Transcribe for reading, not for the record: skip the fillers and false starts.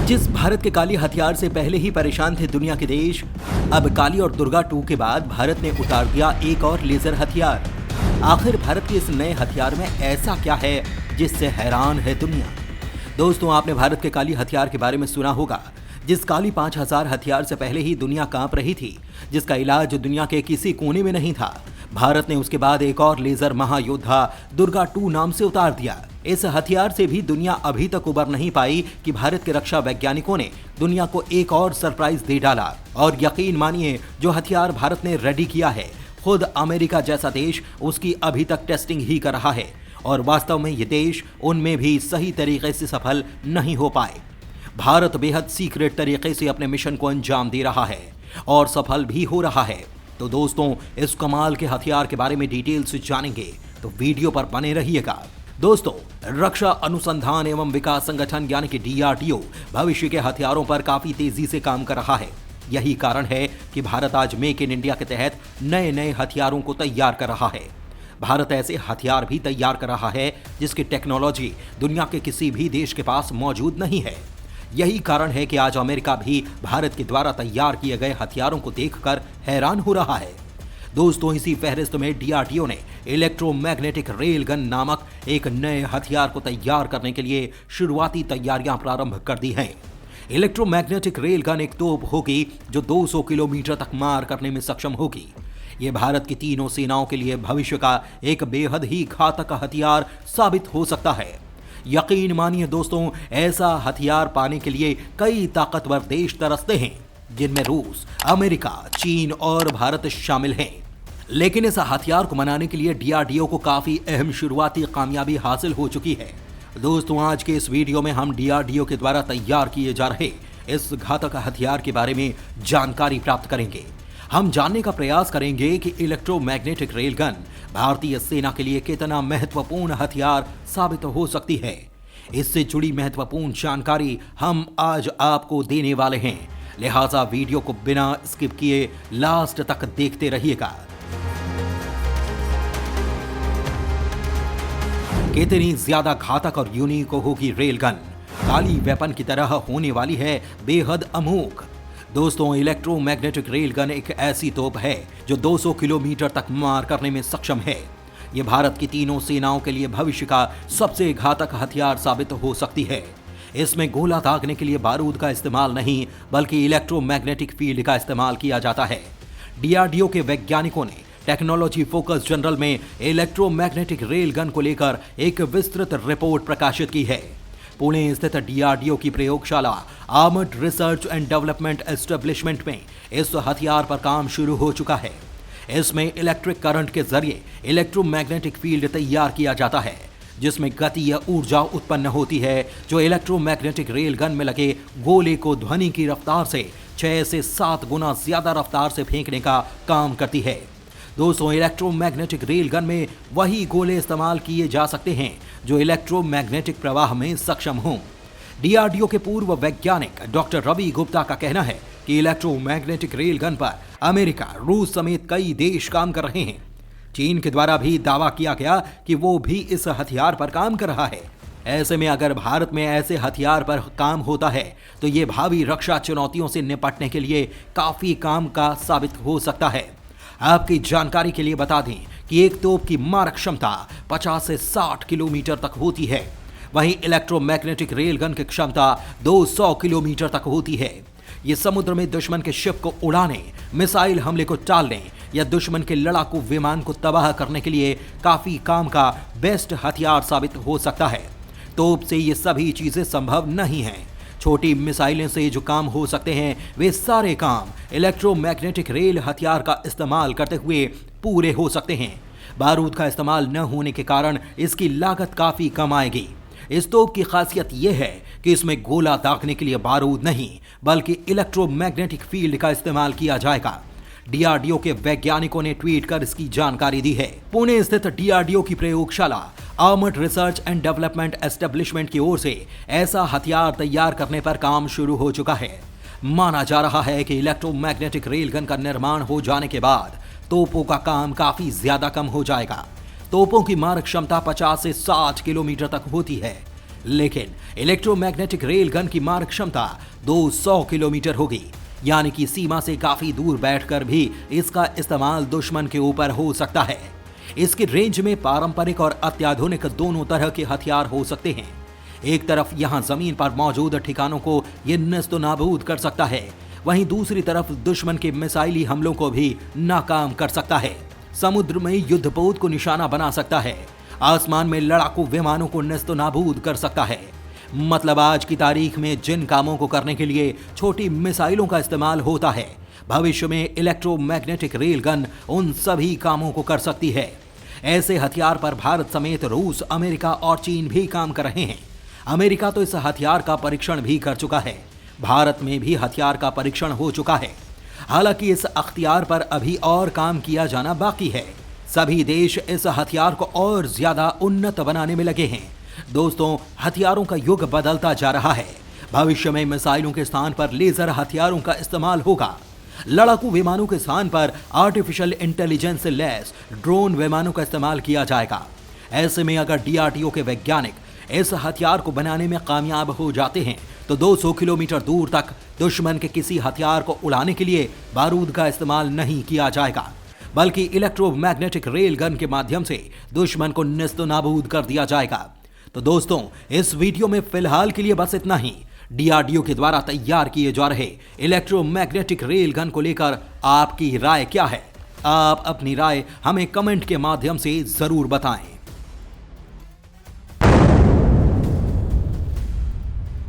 जिस भारत के काली हथियार से पहले ही परेशान थे दुनिया के देश, अब काली और दुर्गा 2 के बाद भारत ने उतार दिया एक और लेजर हथियार। आखिर भारत के इस नए हथियार में ऐसा क्या है जिससे हैरान है दुनिया। दोस्तों, आपने भारत के काली हथियार के बारे में सुना होगा, जिस काली 5000 हथियार से पहले ही दुनिया कांप रही थी, जिसका इलाज दुनिया के किसी कोने में नहीं था। भारत ने उसके बाद एक और लेजर महायोद्धा दुर्गा 2 नाम से उतार दिया। इस हथियार से भी दुनिया अभी तक उबर नहीं पाई कि भारत के रक्षा वैज्ञानिकों ने दुनिया को एक और सरप्राइज दे डाला। और यकीन मानिए, जो हथियार भारत ने रेडी किया है, खुद अमेरिका जैसा देश उसकी अभी तक टेस्टिंग ही कर रहा है। और वास्तव में ये देश उनमें भी सही तरीके से सफल नहीं हो पाए। भारत बेहद सीक्रेट तरीके से अपने मिशन को अंजाम दे रहा है और सफल भी हो रहा है। तो दोस्तों, इस कमाल के हथियार के बारे में डिटेल से जानेंगे, तो वीडियो पर बने रहिएगा। दोस्तों, रक्षा अनुसंधान एवं विकास संगठन यानी कि DRDO भविष्य के हथियारों पर काफी तेजी से काम कर रहा है। यही कारण है कि भारत आज मेक इन इंडिया के तहत नए नए हथियारों को तैयार कर रहा है। भारत ऐसे हथियार भी तैयार कर रहा है जिसकी टेक्नोलॉजी दुनिया के किसी भी देश के पास मौजूद नहीं है। यही कारण है कि आज अमेरिका भी भारत के द्वारा तैयार किए गए हथियारों को देखकर हैरान हो रहा है। दोस्तों, इसी फहरिस्त में DRDO ने इलेक्ट्रोमैग्नेटिक रेल गन नामक एक नए हथियार को तैयार करने के लिए शुरुआती तैयारियां प्रारंभ कर दी हैं। इलेक्ट्रोमैग्नेटिक रेल गन एक तोप होगी जो 200 किलोमीटर तक मार करने में सक्षम होगी। ये भारत की तीनों सेनाओं के लिए भविष्य का एक बेहद ही घातक हथियार साबित हो सकता है। यकीन मानिए दोस्तों, ऐसा हथियार पाने के लिए कई ताकतवर देश तरसते हैं, जिनमें रूस, अमेरिका, चीन और भारत शामिल हैं। लेकिन इस हथियार को बनाने के लिए DRDO को काफी अहम शुरुआती कामयाबी हासिल हो चुकी है। दोस्तों, आज के इस वीडियो में हम DRDO के द्वारा तैयार किए जा रहे इस घातक हथियार के बारे में जानकारी प्राप्त करेंगे। हम जानने का प्रयास करेंगे कि इलेक्ट्रोमैग्नेटिक रेल गन भारतीय सेना के लिए कितना महत्वपूर्ण हथियार साबित हो सकती है। इससे जुड़ी महत्वपूर्ण जानकारी हम आज आपको देने वाले हैं, लिहाजा वीडियो को बिना स्किप किए लास्ट तक देखते रहिएगा। कितनी ज्यादा घातक और यूनिक होगी रेल गन। काली वेपन की तरह होने वाली है, बेहद अमोघ। दोस्तों, इलेक्ट्रोमैग्नेटिक रेल गन एक ऐसी तोप है जो 200 किलोमीटर तक मार करने में सक्षम है। यह भारत की तीनों सेनाओं के लिए भविष्य का सबसे घातक हथियार साबित हो सकती है। इसमें गोला दागने के लिए बारूद का इस्तेमाल नहीं, बल्कि इलेक्ट्रोमैग्नेटिक फील्ड का इस्तेमाल किया जाता है। DRDO के वैज्ञानिकों ने टेक्नोलॉजी फोकस जर्नल में इलेक्ट्रोमैग्नेटिक रेल गन को लेकर एक विस्तृत रिपोर्ट प्रकाशित की है। पुणे स्थित DRDO की प्रयोगशाला armoured research and development establishment में इस हथियार पर काम शुरू हो चुका है। इसमें इलेक्ट्रिक करंट के जरिए इलेक्ट्रोमैग्नेटिक फील्ड तैयार किया जाता है, जिसमें गति या ऊर्जा उत्पन्न होती है, जो इलेक्ट्रोमैग्नेटिक रेल गन में लगे गोले को ध्वनि की रफ्तार से 6 से 7 गुना ज्यादा रफ्तार से फेंकने का काम करती है। दोस्तों, इलेक्ट्रोमैग्नेटिक रेल गन में वही गोले इस्तेमाल किए जा सकते हैं जो इलेक्ट्रोमैग्नेटिक प्रवाह में सक्षम हों। DRDO के पूर्व वैज्ञानिक डॉक्टर रवि गुप्ता का कहना है कि इलेक्ट्रोमैग्नेटिक रेल गन पर अमेरिका, रूस समेत कई देश काम कर रहे हैं। चीन के द्वारा भी दावा किया गया कि वो भी इस हथियार पर काम कर रहा है। ऐसे में अगर भारत में ऐसे हथियार पर काम होता है तो ये भावी रक्षा चुनौतियों से निपटने के लिए काफी काम का साबित हो सकता है। आपकी जानकारी के लिए बता दें कि एक तोप की मारक क्षमता 50 से 60 किलोमीटर तक होती है, वहीं इलेक्ट्रोमैग्नेटिक रेल गन की क्षमता 200 किलोमीटर तक होती है। ये समुद्र में दुश्मन के शिप को उड़ाने, मिसाइल हमले को टालने या दुश्मन के लड़ाकू विमान को तबाह करने के लिए काफी काम का बेस्ट हथियार साबित हो सकता है। तोप से ये सभी चीजें संभव नहीं हैं। छोटी मिसाइलें से जो काम हो सकते हैं, वे सारे काम इलेक्ट्रोमैग्नेटिक रेल हथियार का इस्तेमाल करते हुए पूरे हो सकते हैं। बारूद का इस्तेमाल न होने के कारण इसकी लागत काफी कम आएगी। इस तोप की खासियत यह है कि इसमें गोला दागने के लिए बारूद नहीं, बल्कि इलेक्ट्रोमैग्नेटिक फील्ड का इस्तेमाल किया जाएगा। DRDO के वैज्ञानिकों ने ट्वीट कर इसकी जानकारी दी है। पुणे स्थित DRDO की प्रयोगशाला armoured research and development establishment की ओर से ऐसा हथियार तैयार करने पर काम शुरू हो चुका है। माना जा रहा है कि इलेक्ट्रोमैग्नेटिक रेल गन का निर्माण हो जाने के बाद तोपों का काम काफी ज्यादा कम हो जाएगा। तोपों की मारक क्षमता 50 से 60 किलोमीटर तक होती है। लेकिन इलेक्ट्रोमैग्नेटिक रेल गन की मारक क्षमता 200 किलोमीटर होगी, यानी कि सीमा से काफी दूर बैठकर भी इसका इस्तेमाल दुश्मन के ऊपर हो सकता है। इसकी रेंज में पारंपरिक और अत्याधुनिक दोनों तरह के हथियार हो सकते हैं। एक तरफ यहां जमीन पर मौजूद ठिकानों को ये नेस्तो नाबूद कर सकता है, वहीं दूसरी तरफ दुश्मन के मिसाइली हमलों को भी नाकाम कर सकता है। समुद्र में युद्धपोत को निशाना बना सकता है, आसमान में लड़ाकू विमानों को नेस्तो नाबूद कर सकता है। मतलब आज की तारीख में जिन कामों को करने के लिए छोटी मिसाइलों का इस्तेमाल होता है, भविष्य में इलेक्ट्रोमैग्नेटिक रेल गन उन सभी कामों को कर सकती है। ऐसे हथियार पर भारत समेत रूस, अमेरिका और चीन भी काम कर रहे हैं। अमेरिका तो इस हथियार का परीक्षण भी कर चुका है। भारत में भी हथियार का परीक्षण हो चुका है। हालांकि इस अख्तियार पर अभी और काम किया जाना बाकी है। सभी देश इस हथियार को और ज्यादा उन्नत बनाने में लगे हैं। दोस्तों, हथियारों का युग बदलता जा रहा है। भविष्य में मिसाइलों के स्थान पर लेजर हथियारों का इस्तेमाल होगा। लड़ाकू विमानों के स्थान पर आर्टिफिशियल इंटेलिजेंस से लैस ड्रोन विमानों का इस्तेमाल किया जाएगा। ऐसे में अगर DRDO के वैज्ञानिक इस हथियार को बनाने में कामयाब हो जाते हैं तो 200 किलोमीटर दूर तक दुश्मन के किसी हथियार को उड़ाने के लिए बारूद का इस्तेमाल नहीं किया जाएगा, बल्कि इलेक्ट्रोमैग्नेटिक रेल गन के माध्यम से दुश्मन को नेस्तो नाबूद कर दिया जाएगा। तो दोस्तों, इस वीडियो में फिलहाल के लिए बस इतना ही। DRDO के द्वारा तैयार किए जा रहे इलेक्ट्रोमैग्नेटिक रेल गन को लेकर आपकी राय क्या है? आप अपनी राय हमें कमेंट के माध्यम से जरूर बताएं।